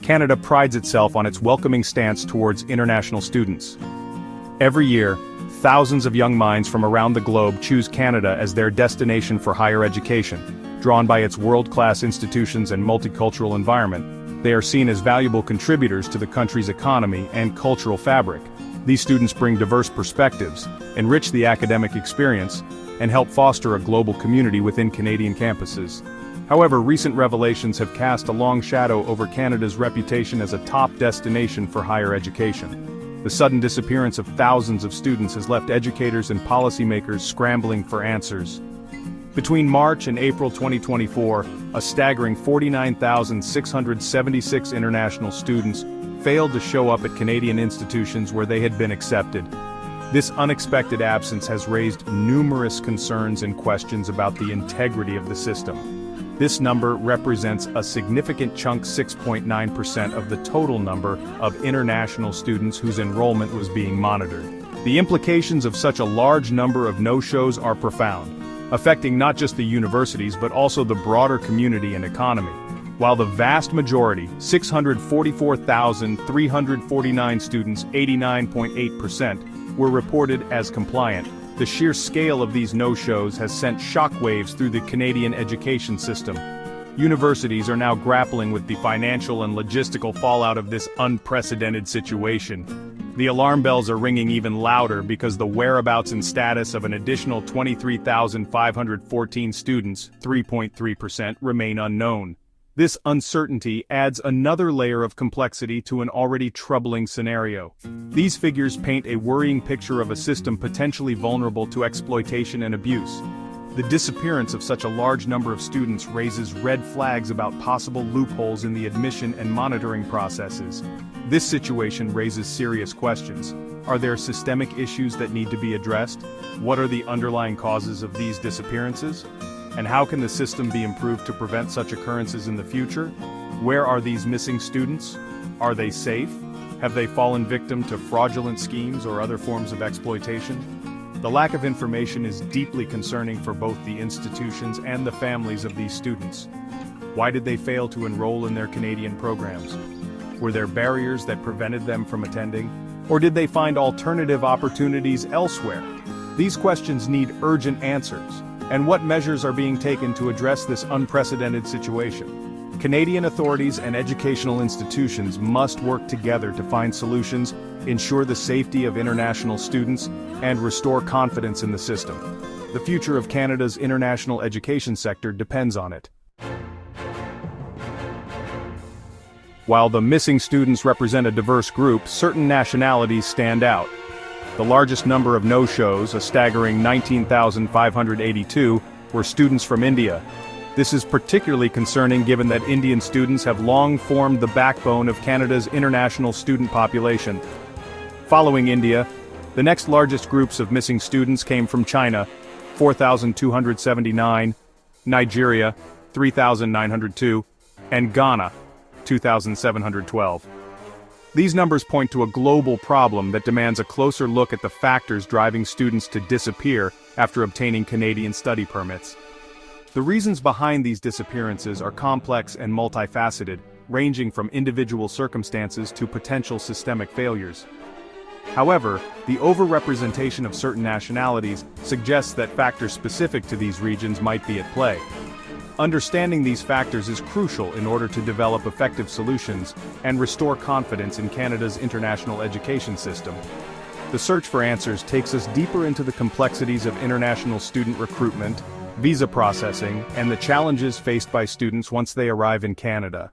Canada prides itself on its welcoming stance towards international students. Every year, thousands of young minds from around the globe choose Canada as their destination for higher education. Drawn by its world-class institutions and multicultural environment, they are seen as valuable contributors to the country's economy and cultural fabric. These students bring diverse perspectives, enrich the academic experience, and help foster a global community within Canadian campuses. However, recent revelations have cast a long shadow over Canada's reputation as a top destination for higher education. The sudden disappearance of thousands of students has left educators and policymakers scrambling for answers. Between March and April 2024, a staggering 49,676 international students failed to show up at Canadian institutions where they had been accepted. This unexpected absence has raised numerous concerns and questions about the integrity of the system. This number represents a significant chunk, 6.9% of the total number of international students whose enrollment was being monitored. The implications of such a large number of no-shows are profound, affecting not just the universities but also the broader community and economy. While the vast majority, 644,349 students, 89.8%, were reported as compliant, the sheer scale of these no-shows has sent shockwaves through the Canadian education system. Universities are now grappling with the financial and logistical fallout of this unprecedented situation. The alarm bells are ringing even louder because the whereabouts and status of an additional 23,514 students, 3.3%, remain unknown. This uncertainty adds another layer of complexity to an already troubling scenario. These figures paint a worrying picture of a system potentially vulnerable to exploitation and abuse. The disappearance of such a large number of students raises red flags about possible loopholes in the admission and monitoring processes. This situation raises serious questions. Are there systemic issues that need to be addressed? What are the underlying causes of these disappearances? And how can the system be improved to prevent such occurrences in the future? Where are these missing students? Are they safe? Have they fallen victim to fraudulent schemes or other forms of exploitation? The lack of information is deeply concerning for both the institutions and the families of these students. Why did they fail to enroll in their Canadian programs? Were there barriers that prevented them from attending? Or did they find alternative opportunities elsewhere? These questions need urgent answers. And what measures are being taken to address this unprecedented situation? Canadian authorities and educational institutions must work together to find solutions, ensure the safety of international students, and restore confidence in the system. The future of Canada's international education sector depends on it. While the missing students represent a diverse group, certain nationalities stand out. The largest number of no-shows, a staggering 19,582, were students from India. This is particularly concerning given that Indian students have long formed the backbone of Canada's international student population. Following India, the next largest groups of missing students came from China, 4,279, Nigeria, 3,902, and Ghana, 2,712. These numbers point to a global problem that demands a closer look at the factors driving students to disappear after obtaining Canadian study permits. The reasons behind these disappearances are complex and multifaceted, ranging from individual circumstances to potential systemic failures. However, the overrepresentation of certain nationalities suggests that factors specific to these regions might be at play. Understanding these factors is crucial in order to develop effective solutions and restore confidence in Canada's international education system. The search for answers takes us deeper into the complexities of international student recruitment, visa processing, and the challenges faced by students once they arrive in Canada.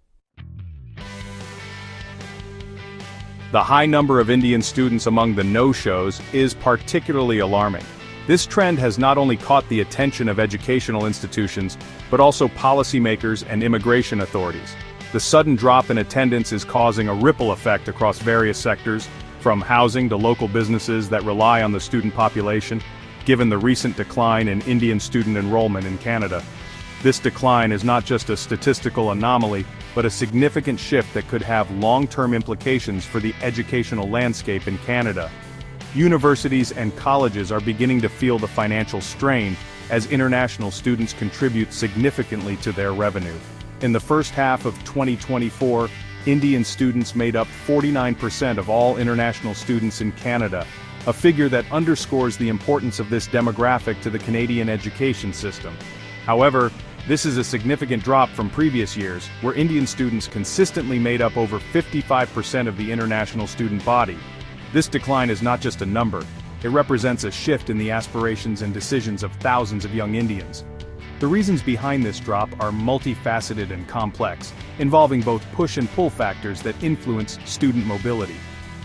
The high number of Indian students among the no-shows is particularly alarming. This trend has not only caught the attention of educational institutions, but also policymakers and immigration authorities. The sudden drop in attendance is causing a ripple effect across various sectors, from housing to local businesses that rely on the student population, given the recent decline in Indian student enrollment in Canada. This decline is not just a statistical anomaly, but a significant shift that could have long-term implications for the educational landscape in Canada. Universities and colleges are beginning to feel the financial strain as international students contribute significantly to their revenue. In the first half of 2024, Indian students made up 49% of all international students in Canada, a figure that underscores the importance of this demographic to the Canadian education system. However, this is a significant drop from previous years, where Indian students consistently made up over 55% of the international student body. This decline is not just a number, it represents a shift in the aspirations and decisions of thousands of young Indians. The reasons behind this drop are multifaceted and complex, involving both push and pull factors that influence student mobility.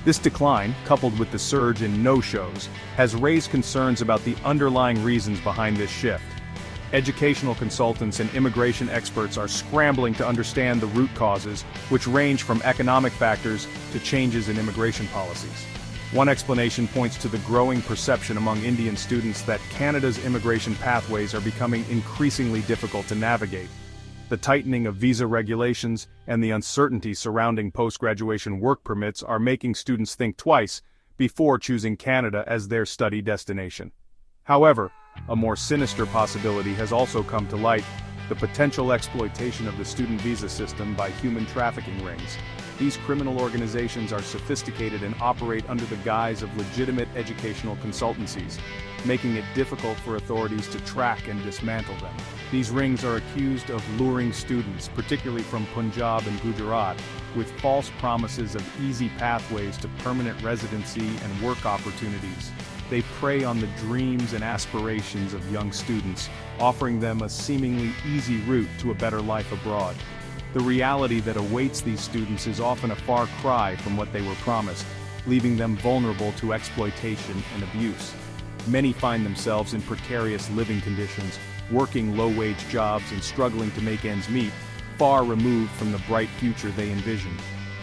This decline, coupled with the surge in no-shows, has raised concerns about the underlying reasons behind this shift. Educational consultants and immigration experts are scrambling to understand the root causes, which range from economic factors to changes in immigration policies. One explanation points to the growing perception among Indian students that Canada's immigration pathways are becoming increasingly difficult to navigate. The tightening of visa regulations and the uncertainty surrounding post-graduation work permits are making students think twice before choosing Canada as their study destination. However, a more sinister possibility has also come to light: the potential exploitation of the student visa system by human trafficking rings. These criminal organizations are sophisticated and operate under the guise of legitimate educational consultancies, making it difficult for authorities to track and dismantle them. These rings are accused of luring students, particularly from Punjab and Gujarat, with false promises of easy pathways to permanent residency and work opportunities. They prey on the dreams and aspirations of young students, offering them a seemingly easy route to a better life abroad. The reality that awaits these students is often a far cry from what they were promised, leaving them vulnerable to exploitation and abuse. Many find themselves in precarious living conditions, working low-wage jobs and struggling to make ends meet, far removed from the bright future they envisioned.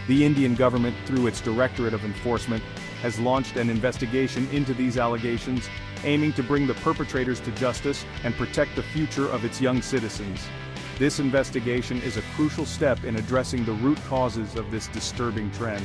The Indian government, through its Directorate of Enforcement, has launched an investigation into these allegations, aiming to bring the perpetrators to justice and protect the future of its young citizens. This investigation is a crucial step in addressing the root causes of this disturbing trend,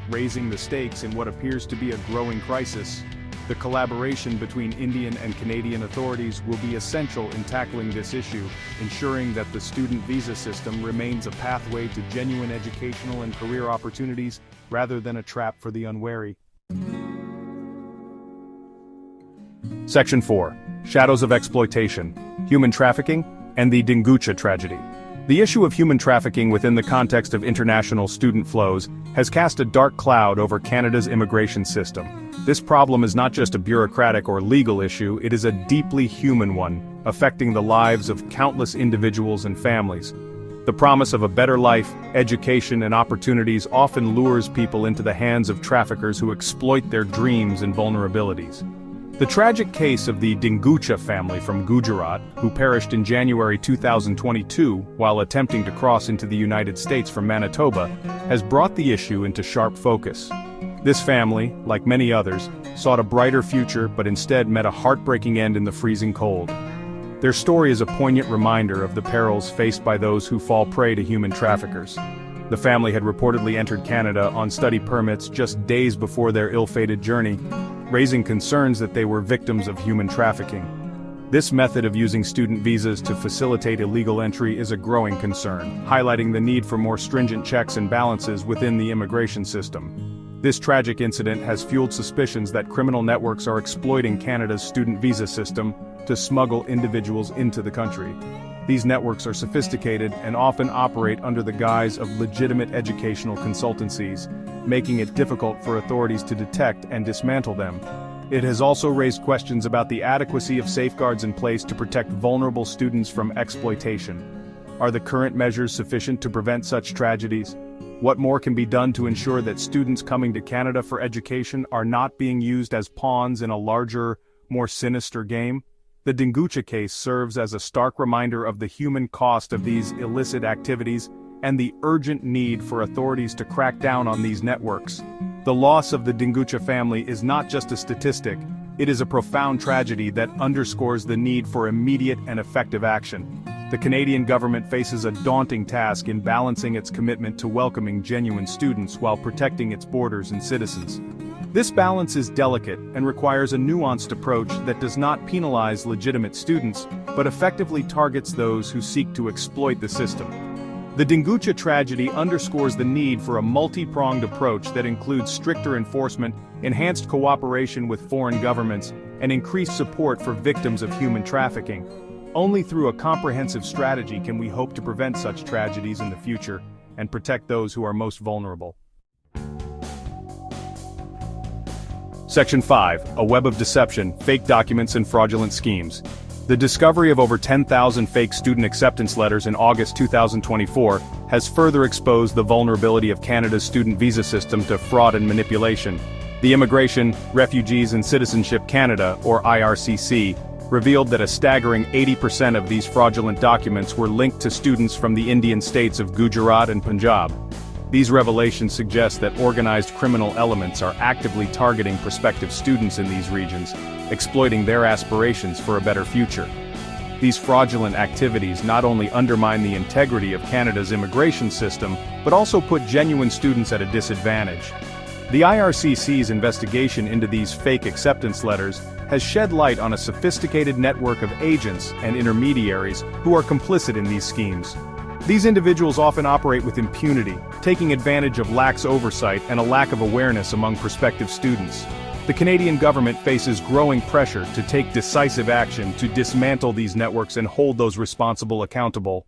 raising the stakes in what appears to be a growing crisis. The collaboration between Indian and Canadian authorities will be essential in tackling this issue, ensuring that the student visa system remains a pathway to genuine educational and career opportunities rather than a trap for the unwary. Section 4. Shadows of Exploitation, Human Trafficking, and the Dingucha Tragedy. The issue of human trafficking within the context of international student flows has cast a dark cloud over Canada's immigration system. This problem is not just a bureaucratic or legal issue, it is a deeply human one, affecting the lives of countless individuals and families. The promise of a better life, education, and opportunities often lures people into the hands of traffickers who exploit their dreams and vulnerabilities. The tragic case of the Dingucha family from Gujarat, who perished in January 2022 while attempting to cross into the United States from Manitoba, has brought the issue into sharp focus. This family, like many others, sought a brighter future but instead met a heartbreaking end in the freezing cold. Their story is a poignant reminder of the perils faced by those who fall prey to human traffickers. The family had reportedly entered Canada on study permits just days before their ill-fated journey, raising concerns that they were victims of human trafficking. This method of using student visas to facilitate illegal entry is a growing concern, highlighting the need for more stringent checks and balances within the immigration system. This tragic incident has fueled suspicions that criminal networks are exploiting Canada's student visa system to smuggle individuals into the country. These networks are sophisticated and often operate under the guise of legitimate educational consultancies, making it difficult for authorities to detect and dismantle them. It has also raised questions about the adequacy of safeguards in place to protect vulnerable students from exploitation. Are the current measures sufficient to prevent such tragedies? What more can be done to ensure that students coming to Canada for education are not being used as pawns in a larger, more sinister game? The Dingucha case serves as a stark reminder of the human cost of these illicit activities and the urgent need for authorities to crack down on these networks. The loss of the Dingucha family is not just a statistic, it is a profound tragedy that underscores the need for immediate and effective action. The Canadian government faces a daunting task in balancing its commitment to welcoming genuine students while protecting its borders and citizens. This balance is delicate and requires a nuanced approach that does not penalize legitimate students, but effectively targets those who seek to exploit the system. The Dingucha tragedy underscores the need for a multi-pronged approach that includes stricter enforcement, enhanced cooperation with foreign governments, and increased support for victims of human trafficking. Only through a comprehensive strategy can we hope to prevent such tragedies in the future and protect those who are most vulnerable. Section 5. A web of deception, fake documents and fraudulent schemes. The discovery of over 10,000 fake student acceptance letters in August 2024 has further exposed the vulnerability of Canada's student visa system to fraud and manipulation. The Immigration, Refugees and Citizenship Canada, or IRCC, revealed that a staggering 80% of these fraudulent documents were linked to students from the Indian states of Gujarat and Punjab. These revelations suggest that organized criminal elements are actively targeting prospective students in these regions, exploiting their aspirations for a better future. These fraudulent activities not only undermine the integrity of Canada's immigration system, but also put genuine students at a disadvantage. The IRCC's investigation into these fake acceptance letters has shed light on a sophisticated network of agents and intermediaries who are complicit in these schemes. These individuals often operate with impunity, taking advantage of lax oversight and a lack of awareness among prospective students. The Canadian government faces growing pressure to take decisive action to dismantle these networks and hold those responsible accountable.